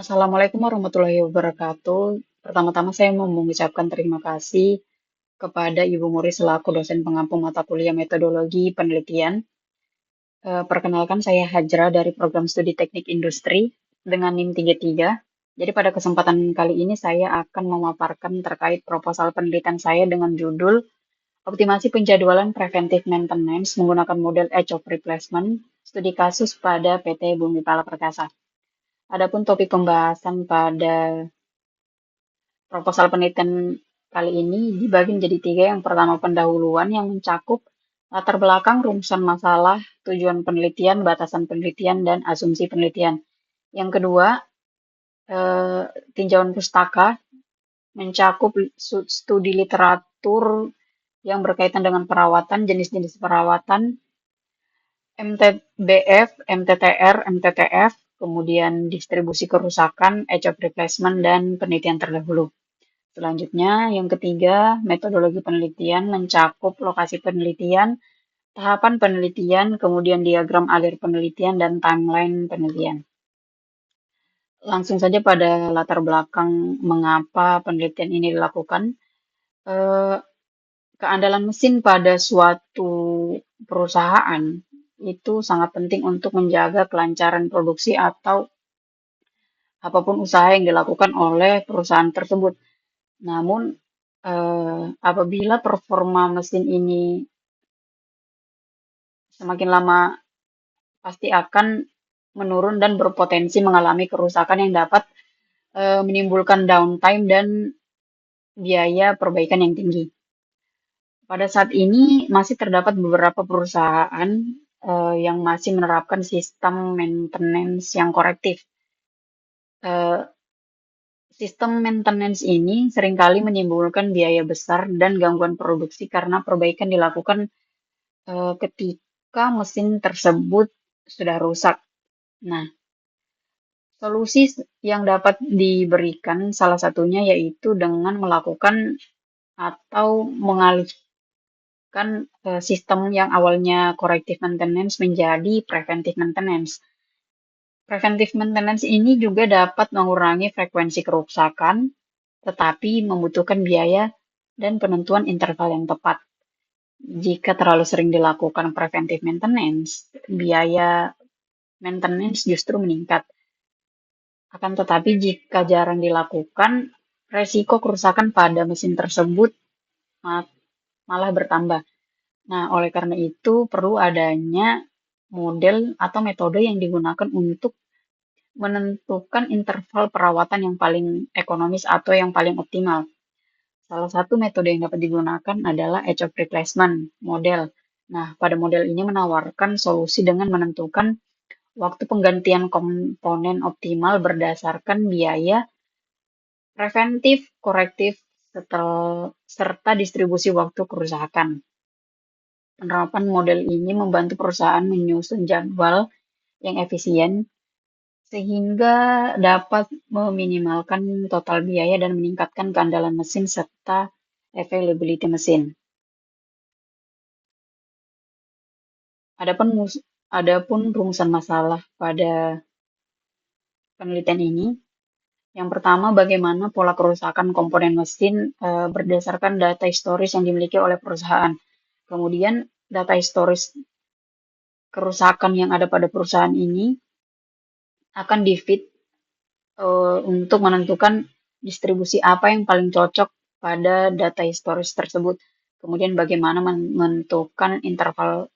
Assalamualaikum warahmatullahi wabarakatuh. Pertama-tama saya mau mengucapkan terima kasih kepada Ibu Muri selaku dosen pengampu mata kuliah metodologi penelitian. Perkenalkan saya Hajra dari program studi teknik industri dengan NIM 33. Jadi pada kesempatan kali ini saya akan memaparkan terkait proposal penelitian saya dengan judul Optimasi Penjadwalan Preventive Maintenance menggunakan model Edge of Replacement, studi kasus pada PT Bumi Pala Perkasa. Adapun topik pembahasan pada proposal penelitian kali ini dibagi menjadi tiga. Yang pertama pendahuluan yang mencakup latar belakang, rumusan masalah, tujuan penelitian, batasan penelitian, dan asumsi penelitian. Yang kedua, tinjauan pustaka mencakup studi literatur yang berkaitan dengan perawatan, jenis-jenis perawatan, MTBF, MTTR, MTTF, kemudian distribusi kerusakan, age of replacement, dan penelitian terdahulu. Selanjutnya, yang ketiga, metodologi penelitian mencakup lokasi penelitian, tahapan penelitian, kemudian diagram alir penelitian, dan timeline penelitian. Langsung saja pada latar belakang mengapa penelitian ini dilakukan. Keandalan mesin pada suatu perusahaan itu sangat penting untuk menjaga kelancaran produksi atau apapun usaha yang dilakukan oleh perusahaan tersebut. Namun, apabila performa mesin ini semakin lama pasti akan menurun dan berpotensi mengalami kerusakan yang dapat menimbulkan downtime dan biaya perbaikan yang tinggi. Pada saat ini masih terdapat beberapa perusahaan yang masih menerapkan sistem maintenance yang korektif. Sistem maintenance ini seringkali menimbulkan biaya besar dan gangguan produksi karena perbaikan dilakukan ketika mesin tersebut sudah rusak. Nah, solusi yang dapat diberikan salah satunya yaitu dengan melakukan atau mengalihkan sistem yang awalnya corrective maintenance menjadi preventive maintenance. Preventive maintenance ini juga dapat mengurangi frekuensi kerusakan, tetapi membutuhkan biaya dan penentuan interval yang tepat. Jika terlalu sering dilakukan preventive maintenance, biaya maintenance justru meningkat. Akan tetapi jika jarang dilakukan, resiko kerusakan pada mesin tersebut malah bertambah. Nah, oleh karena itu perlu adanya model atau metode yang digunakan untuk menentukan interval perawatan yang paling ekonomis atau yang paling optimal. Salah satu metode yang dapat digunakan adalah Edge of Replacement model. Nah, pada model ini menawarkan solusi dengan menentukan waktu penggantian komponen optimal berdasarkan biaya preventif, korektif, serta distribusi waktu kerusakan. Penerapan model ini membantu perusahaan menyusun jadwal yang efisien sehingga dapat meminimalkan total biaya dan meningkatkan keandalan mesin serta availability mesin. Adapun rumusan masalah pada penelitian ini, yang pertama bagaimana pola kerusakan komponen mesin berdasarkan data historis yang dimiliki oleh perusahaan. Kemudian data historis kerusakan yang ada pada perusahaan ini akan di-feed untuk menentukan distribusi apa yang paling cocok pada data historis tersebut. Kemudian bagaimana menentukan interval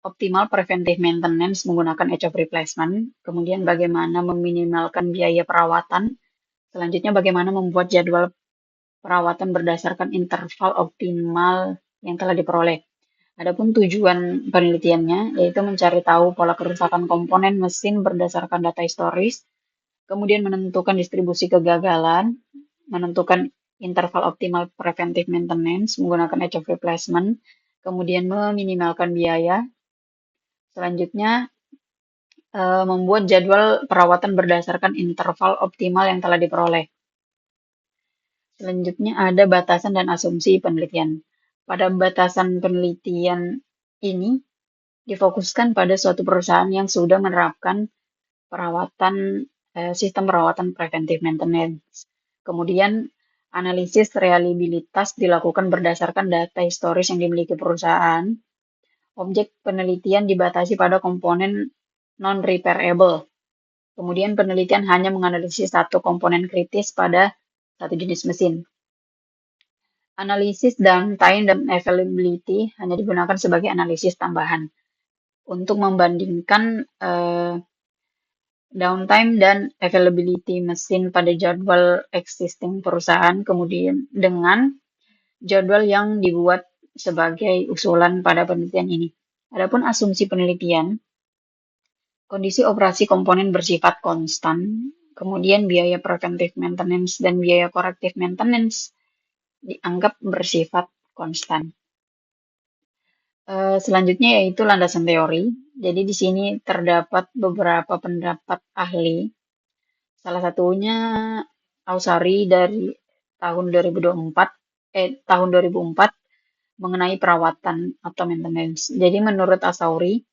optimal preventive maintenance menggunakan Edge of Replacement. Kemudian bagaimana meminimalkan biaya perawatan. Selanjutnya bagaimana membuat jadwal perawatan berdasarkan interval optimal yang telah diperoleh. Adapun tujuan penelitiannya yaitu mencari tahu pola kerusakan komponen mesin berdasarkan data historis, kemudian menentukan distribusi kegagalan, menentukan interval optimal preventive maintenance menggunakan Edge of Replacement, kemudian meminimalkan biaya. Selanjutnya, membuat jadwal perawatan berdasarkan interval optimal yang telah diperoleh. Selanjutnya ada batasan dan asumsi penelitian. Pada batasan penelitian ini difokuskan pada suatu perusahaan yang sudah menerapkan perawatan sistem perawatan preventive maintenance. Kemudian analisis reliabilitas dilakukan berdasarkan data historis yang dimiliki perusahaan. Objek penelitian dibatasi pada komponen non-repairable. Kemudian penelitian hanya menganalisis satu komponen kritis pada satu jenis mesin. Analisis downtime dan availability hanya digunakan sebagai analisis tambahan untuk membandingkan downtime dan availability mesin pada jadwal existing perusahaan, kemudian dengan jadwal yang dibuat sebagai usulan pada penelitian ini. Adapun asumsi penelitian, kondisi operasi komponen bersifat konstan, kemudian biaya preventive maintenance dan biaya corrective maintenance dianggap bersifat konstan. Selanjutnya yaitu landasan teori. Jadi di sini terdapat beberapa pendapat ahli. Salah satunya Ausari dari tahun 2004 mengenai perawatan atau maintenance. Jadi menurut Asauri,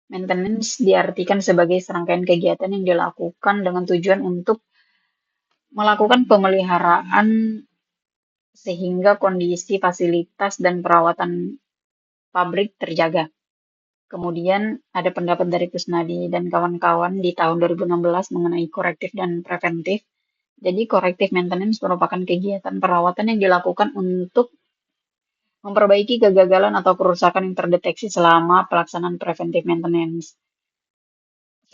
maintenance diartikan sebagai serangkaian kegiatan yang dilakukan dengan tujuan untuk melakukan pemeliharaan sehingga kondisi fasilitas dan perawatan pabrik terjaga. Kemudian ada pendapat dari Kusnadi dan kawan-kawan di tahun 2016 mengenai korektif dan preventif. Jadi corrective maintenance merupakan kegiatan perawatan yang dilakukan untuk memperbaiki kegagalan atau kerusakan yang terdeteksi selama pelaksanaan preventive maintenance.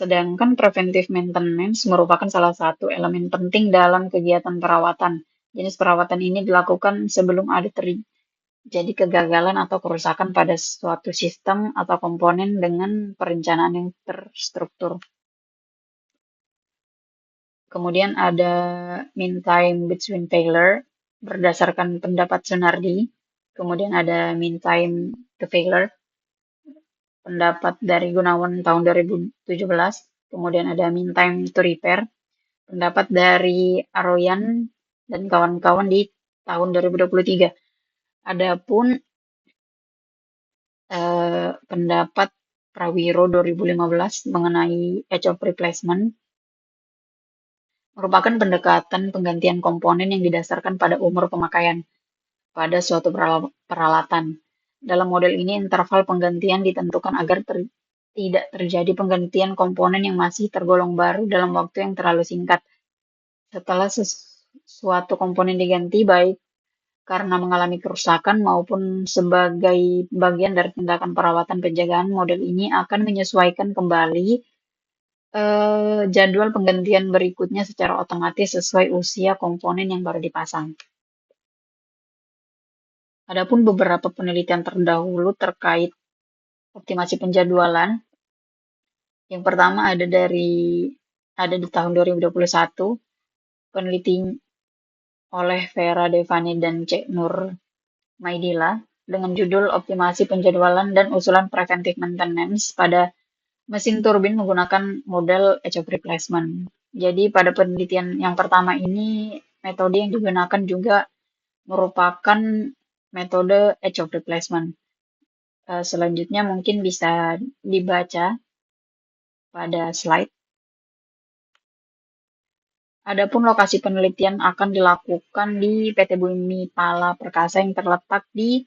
Sedangkan preventive maintenance merupakan salah satu elemen penting dalam kegiatan perawatan. Jenis perawatan ini dilakukan sebelum ada terjadi kegagalan atau kerusakan pada suatu sistem atau komponen dengan perencanaan yang terstruktur. Kemudian ada mean time between failure berdasarkan pendapat Sunardi. Kemudian ada mean time to failure, pendapat dari Gunawan tahun 2017. Kemudian ada mean time to repair, pendapat dari Aroyan dan kawan-kawan di tahun 2023. Adapun pendapat Prawiro 2015 mengenai age of replacement merupakan pendekatan penggantian komponen yang didasarkan pada umur pemakaian pada suatu peralatan. Dalam model ini, interval penggantian ditentukan agar tidak terjadi penggantian komponen yang masih tergolong baru dalam waktu yang terlalu singkat. Setelah suatu komponen diganti, baik karena mengalami kerusakan maupun sebagai bagian dari tindakan perawatan penjagaan, model ini akan menyesuaikan kembali jadwal penggantian berikutnya secara otomatis sesuai usia komponen yang baru dipasang. Adapun beberapa penelitian terdahulu terkait optimasi penjadwalan. Yang pertama ada di tahun 2021, peneliti oleh Vera Devani dan Cek Nur Maidila dengan judul Optimasi Penjadwalan dan Usulan Preventive Maintenance pada mesin turbin menggunakan model age of replacement. Jadi pada penelitian yang pertama ini, metode yang digunakan juga merupakan metode age of replacement. Selanjutnya mungkin bisa dibaca pada slide. Adapun lokasi penelitian akan dilakukan di PT Bumi Pala Perkasa yang terletak di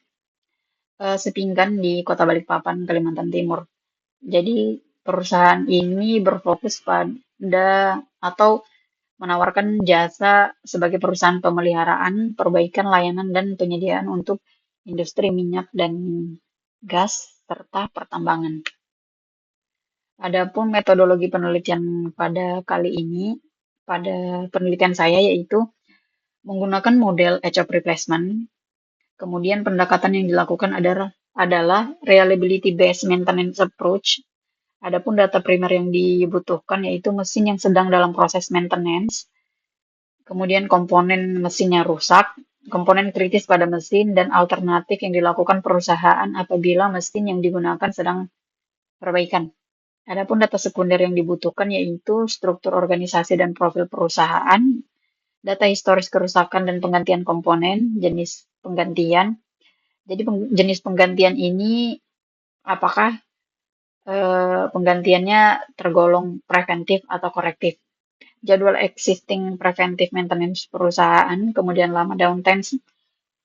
Sepinggan di Kota Balikpapan, Kalimantan Timur. Jadi perusahaan ini berfokus pada atau menawarkan jasa sebagai perusahaan pemeliharaan, perbaikan layanan dan penyediaan untuk industri minyak dan gas serta pertambangan. Adapun metodologi penelitian pada kali ini, pada penelitian saya yaitu menggunakan model age of replacement. Kemudian pendekatan yang dilakukan adalah reliability based maintenance approach. Adapun data primer yang dibutuhkan yaitu mesin yang sedang dalam proses maintenance, kemudian komponen mesinnya rusak, komponen kritis pada mesin, dan alternatif yang dilakukan perusahaan apabila mesin yang digunakan sedang perbaikan. Adapun data sekunder yang dibutuhkan yaitu struktur organisasi dan profil perusahaan, data historis kerusakan dan penggantian komponen, jenis penggantian. Jadi jenis penggantian ini apakah penggantiannya tergolong preventif atau korektif. jadwal existing preventive maintenance perusahaan, kemudian lama downtime,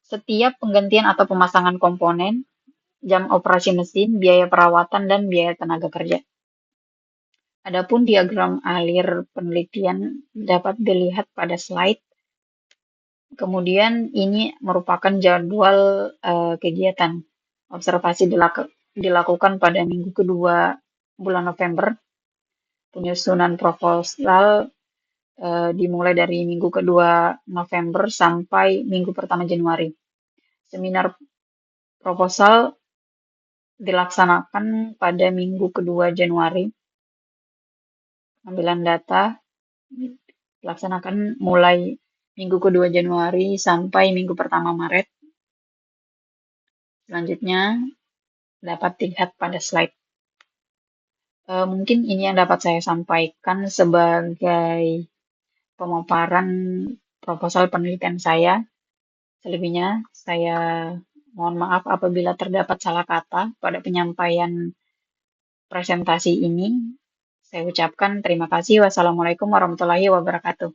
setiap penggantian atau pemasangan komponen, jam operasi mesin, biaya perawatan, dan biaya tenaga kerja. Adapun diagram alir penelitian dapat dilihat pada slide. Kemudian ini merupakan jadwal kegiatan. Observasi dilakukan pada minggu kedua bulan November. Penyusunan proposal dimulai dari minggu kedua November sampai minggu pertama Januari. Seminar proposal dilaksanakan pada minggu kedua Januari. Pengambilan data dilaksanakan mulai minggu kedua Januari sampai minggu pertama Maret. Selanjutnya dapat dilihat pada slide. Mungkin ini yang dapat saya sampaikan sebagai pemaparan proposal penelitian saya. Selebihnya saya mohon maaf apabila terdapat salah kata pada penyampaian presentasi ini. Saya ucapkan terima kasih. Wassalamualaikum warahmatullahi wabarakatuh.